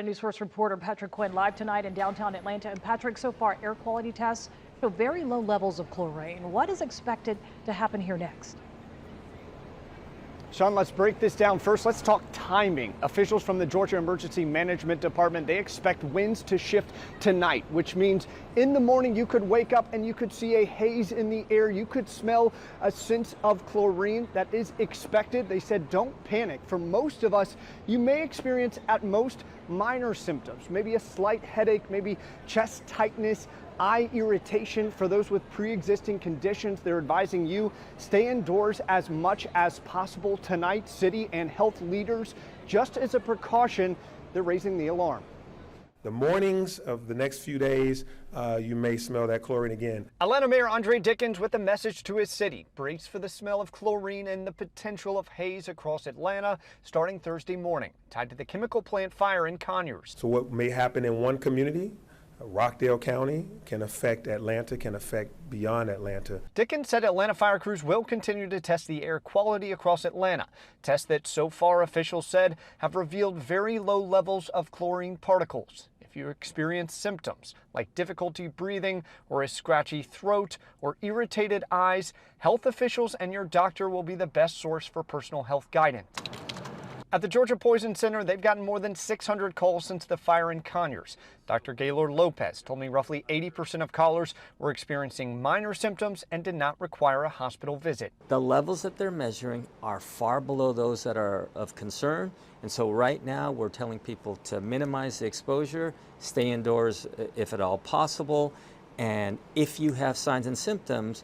News First reporter Patrick Quinn live tonight in downtown Atlanta. And Patrick, so far air quality tests show very low levels of chlorine. What is expected to happen here next? Sean, let's break this down. First, let's talk timing. Officials from the Georgia Emergency Management Department, they expect winds to shift tonight, which means in the morning you could wake up and you could see a haze in the air. You could smell a sense of chlorine that is expected. They said don't panic. For most of us, you may experience at most minor symptoms, maybe a slight headache, maybe chest tightness, eye irritation. For those with pre-existing conditions, they're advising you stay indoors as much as possible tonight. City and health leaders, just as a precaution, they're raising the alarm. The mornings of the next few days, you may smell that chlorine again. Atlanta Mayor Andre Dickens with a message to his city. Brace for the smell of chlorine and the potential of haze across Atlanta starting Thursday morning, tied to the chemical plant fire in Conyers. So what may happen in one community, Rockdale County, can affect Atlanta, can affect beyond Atlanta. Dickens said Atlanta fire crews will continue to test the air quality across Atlanta. Tests that so far officials said have revealed very low levels of chlorine particles. If you experience symptoms like difficulty breathing or a scratchy throat or irritated eyes, health officials and your doctor will be the best source for personal health guidance. At the Georgia Poison Center, they've gotten more than 600 calls since the fire in Conyers. Dr. Gaylord Lopez told me roughly 80% of callers were experiencing minor symptoms and did not require a hospital visit. The levels that they're measuring are far below those that are of concern. And so right now we're telling people to minimize the exposure, stay indoors if at all possible. And if you have signs and symptoms,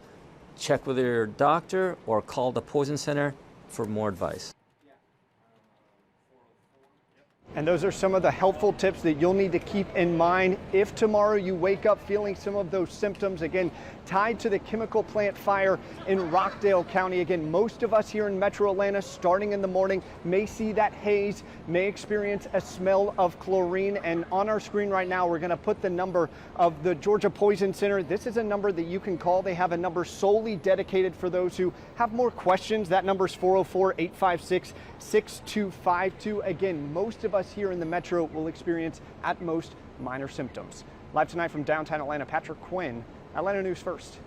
check with your doctor or call the Poison Center for more advice. And those are some of the helpful tips that you'll need to keep in mind if tomorrow you wake up feeling some of those symptoms, again, tied to the chemical plant fire in Rockdale County. Again, most of us here in Metro Atlanta, starting in the morning, may see that haze, may experience a smell of chlorine. And on our screen right now, we're going to put the number of the Georgia Poison Center. This is a number that you can call. They have a number solely dedicated for those who have more questions. That number is 404-856-6252. Again, most of us here in the Metro will experience at most minor symptoms. Live tonight from downtown Atlanta, Patrick Quinn, Atlanta News First.